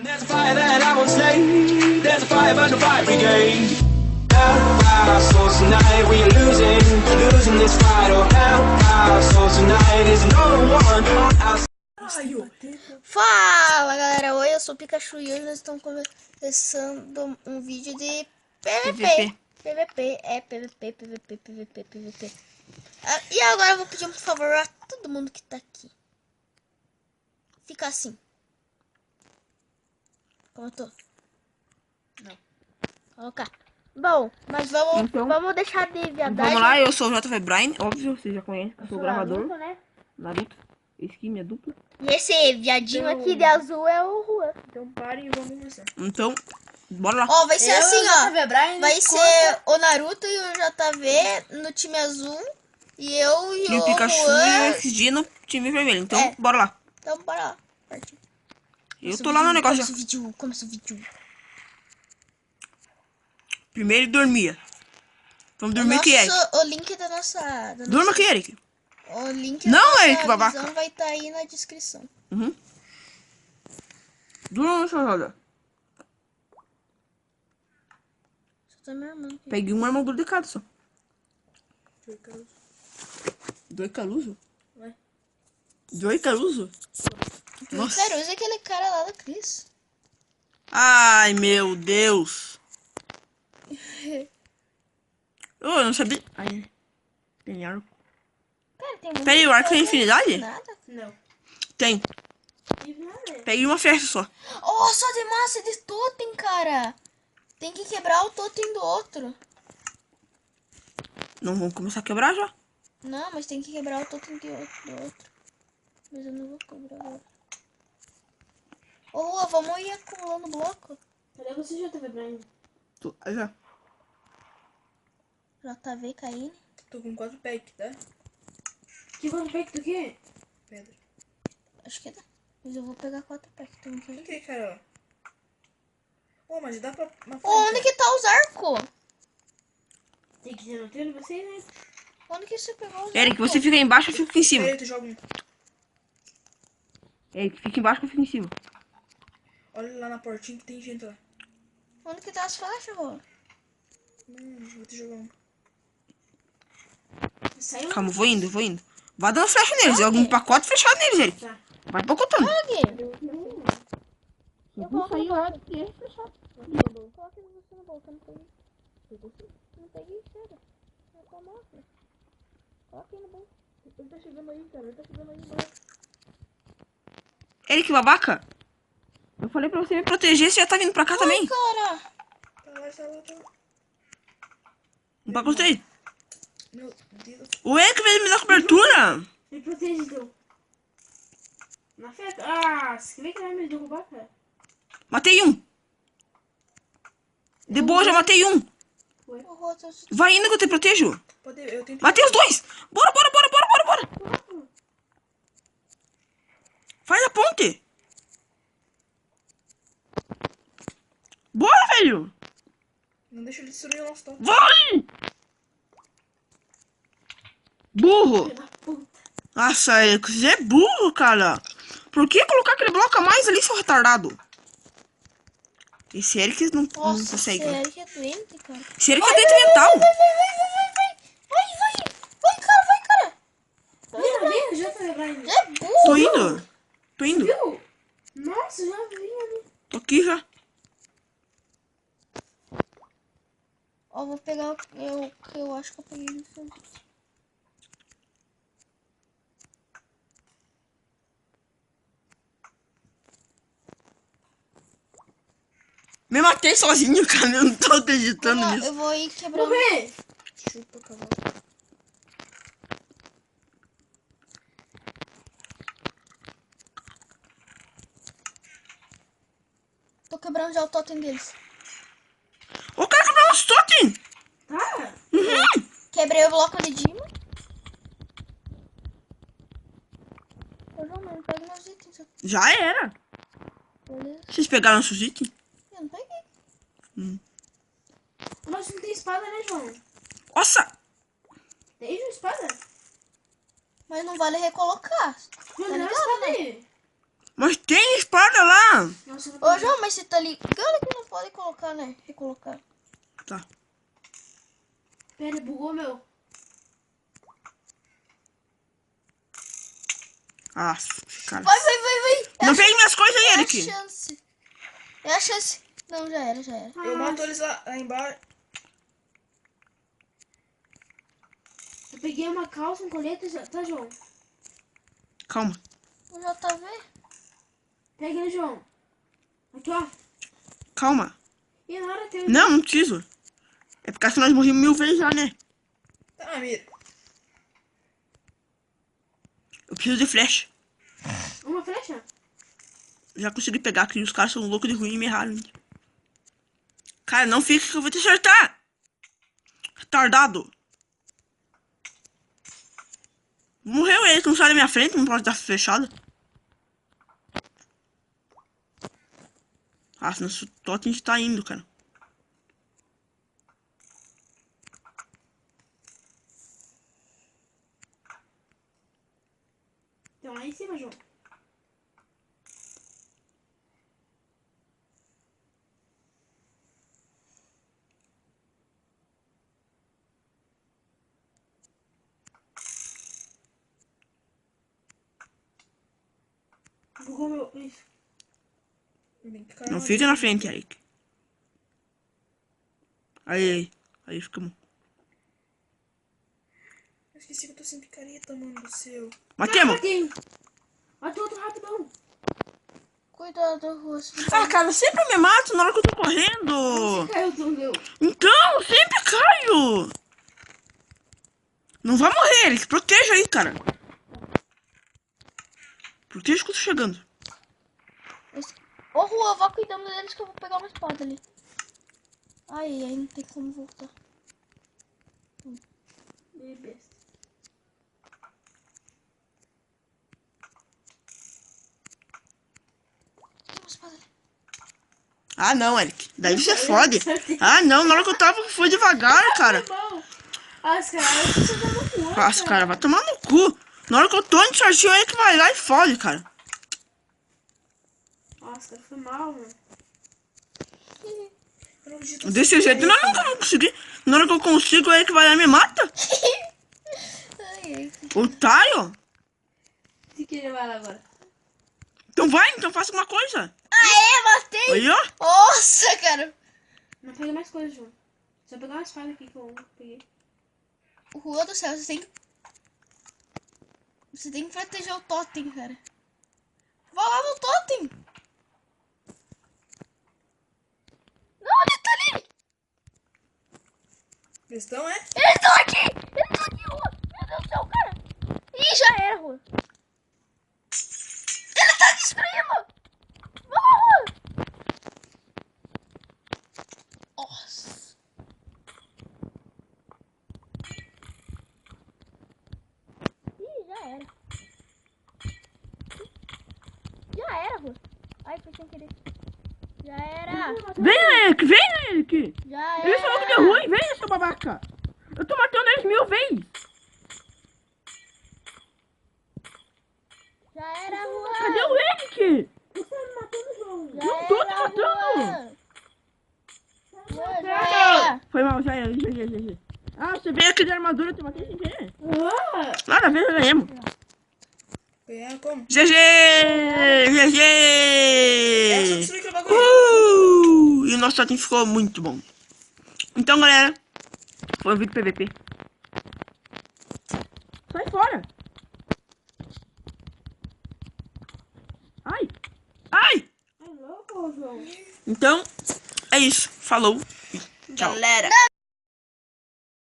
There's a fire that I won't slay. There's a fire burn the fire brigade. Help our souls tonight. We are losing this fight. Oh, help our souls tonight. There's no one on our side. Fala galera, oi, eu sou o Pikachu e hoje nós estamos começando um vídeo de PVP. PVP. E agora eu vou pedir um favor a todo mundo que tá aqui. Fica assim. Como eu tô? Não. Colocar. Bom, mas vamos deixar de viadagem. Vamos lá, eu sou o JV Brian, óbvio, vocês já conhecem, eu sou o gravador. Naruto, né? Naruto, esse minha dupla. E esse viadinho aqui de azul é o Juan. Então parem e vamos começar. Então, bora lá. Ó, vai ser assim, ó. Brian, Vai ser o Naruto e o JV no time azul. E eu e o Pikachu Juan. e o XG no time vermelho. Então, É. bora lá. Então, bora lá. Partiu. Eu tô lá no negócio já. Começa o vídeo. Primeiro dormia. Vamos dormir aqui, Eric. O link da nossa... Durma aqui, Eric. O link Não, da nossa Eric, babaca. visão vai estar aí na descrição. Uhum. Durma no seu joga. Só tá minha irmã aqui. Peguei uma armadura de cada só. Dois Caruso? Ué? Dois Caruso? O Nossa. Caruso é aquele cara lá da Cris. Ai, meu Deus. Eu não sabia. Ai, tem arco. Cara, tem muito. Peraí, o arco tem infinidade? Nada. Não. Tem. Nada. Peguei uma flecha só. Oh, só de massa de totem, cara. Tem que quebrar o totem do outro. Não vamos começar a quebrar já? Não, mas tem que quebrar o totem do outro. Mas eu não vou quebrar agora. Ô, Rua, vamos ir acumulando bloco. Cadê você, JV Brian? Já. JV, Caine. Tô com 4 packs, tá? Que 4 packs do quê? Pedra. Acho que dá. Mas eu vou pegar 4 packs também. Aqui, cara, ó. Ô, mas dá pra... Ô, onde que tá os arcos? Tem que ser no treino de vocês, né? Onde que você pegou os Eric, arcos? você fica embaixo, eu fico em cima. Peraí, tu joga um. Eric, fica embaixo, eu fico em cima. Olha lá na portinha que tem gente lá. Onde que tá as flechas, Rua? Vou te jogar um. Calma, vou indo. Vai dando flecha neles. Joga um pacote fechado neles, Eric. Tá. Vai pacotando. Eu Não saiu lá que é fechado. Coloca você no bolso, eu não peguei. Não peguei, chega. Eu tô morta. Coloca aí no bolso. Ele tá chegando aí, cara. Ele tá chegando aí, bora. Eric, babaca. Eu falei pra você me proteger, você já tá vindo pra cá também. Cara, Tá lá. Não pacotei. Meu Deus. O Eric veio me dar cobertura. Me protege, então. Na fé. Ah, você vê que vai me derrubar, cara? Matei um. De boa, já matei um. o Rua tá... Vai indo que eu te protejo. Pode, eu tento... Matei os dois. Bora. Faz a ponte. Bora, velho. Não deixa ele destruir o nosso top. Vai. Burro. Filho da puta. Nossa, Eric, você é burro, cara. Por que colocar aquele bloco a mais ali, seu retardado? Esse Eric não Nossa, consegue. esse Eric é doente, cara. Esse Eric é doente mental. Vai, cara. Vem, JV Brian. É burro. Tô indo. Viu? Nossa, já vim ali. Tô aqui já. Ó, vou pegar o que eu acho que eu peguei no fundo. Me matei sozinho, cara. Eu não tô acreditando Não, nisso. eu vou ir quebrando. Morrer! Chupa, cavalo. Tô quebrando já o totem deles. O cara quebrou nosso totem. Tá? Quebrei o bloco de Dima. Ô, João, mano, pega meus itens. Já era. Beleza. Vocês pegaram nossos itens? Eu não peguei. Mas não tem espada, né, João? Nossa. Tem uma espada? Mas não vale recolocar. João, Tá dá uma ligado, espada né? aí. Mas tem espada lá. Nossa, eu não Ô, tô- João, mas você tá ligado que não pode colocar, né? Recolocar. Tá. Pera, bugou meu. Ah, cara. Vai, vai, vai, vai. Não pegue minhas coisas aí, É a Eric. chance. É a chance. Não, já era, já era. Eu mato eles lá embaixo. Eu peguei uma calça, um colete, tá, João? Calma. O JV? Pega ele, João. Aqui, ó. Calma. E na hora tem... Não preciso. É porque acho que nós morrimos 1000 vezes já, né? Tá, mira. Eu preciso de flecha. Uma flecha? Já consegui pegar aqui. Os caras são loucos de ruim e me erraram. Cara, não fica que eu vou te acertar. Retardado. Morreu ele, que não sai da minha frente, não pode dar fechada. Ah, senão esse totem está indo, cara. Tem lá em cima, João. Bugou meu... Isso. Vem cá, Não fica na frente, Eric. Aí fica bom. Eu esqueci que eu tô sem picareta, mano do céu. Matemos! Matei. Matou outro rapidão. Cuidado, Russo. Ah, cara, eu sempre me mato na hora que eu tô correndo. Caiu tudo, meu. Então, eu sempre caio. Não vai morrer, Eric. Proteja aí, cara. Proteja que eu tô chegando. Ô, Rua, vá cuidando deles que eu vou pegar uma espada ali. Aí não tem como voltar. Meio besta. Tem uma espada ali. Ah, não, Eric. Daí você fode. Ah, não. Na hora que eu tava, foi devagar, cara. Bom. As caras, você tá no cu, Nossa, cara, vai tomar no cu. Na hora que eu tô indo certinho, é que vai lá e fode, cara. Nossa, cara, foi mal, mano. Eu não acredito. Desse jeito, não, nunca vou conseguir. Na hora que eu consigo, é que vai lá e me mata. Ai, ai. Otário. Se querer vai lá agora. Então vai, então faça uma coisa. Aê, matei! Aí, ó. Nossa, cara. Não pega mais coisas, João. Só pegar uma espada aqui que eu peguei. Rua do céu, você tem que proteger o totem, cara. Vá lá no totem. Não, ele tá ali. Eles estão, é? Eles estão aqui, Rua. Meu Deus do céu, cara. Ih, já era, Rua. Ele tá destruindo. Vamos, Rua. Nossa. Ih, já era. Já era, Rua. Ai, foi sem querer. Já era. Vem, Eric, vem, Eric. Já era. Eles falou que deu ruim, vem, seu babaca. Eu tô matando eles 1000 vezes. Já era, Rua. Cadê o Eric? Você tá me matando, João. Já Não tô te era, matando. Rua. Já era. Foi mal, já era. Ah, você veio aqui de armadura, eu te matei sem querer. Ah, Nada a ver, já ganhamos. Ganhar como? GG! É só GG! destruir aquele bagulho. E o nosso totem ficou muito bom. Então, galera, foi um vídeo PVP. Sai fora! Ai! Ai! é louco, João. Então, é isso. Falou. Tchau. Galera.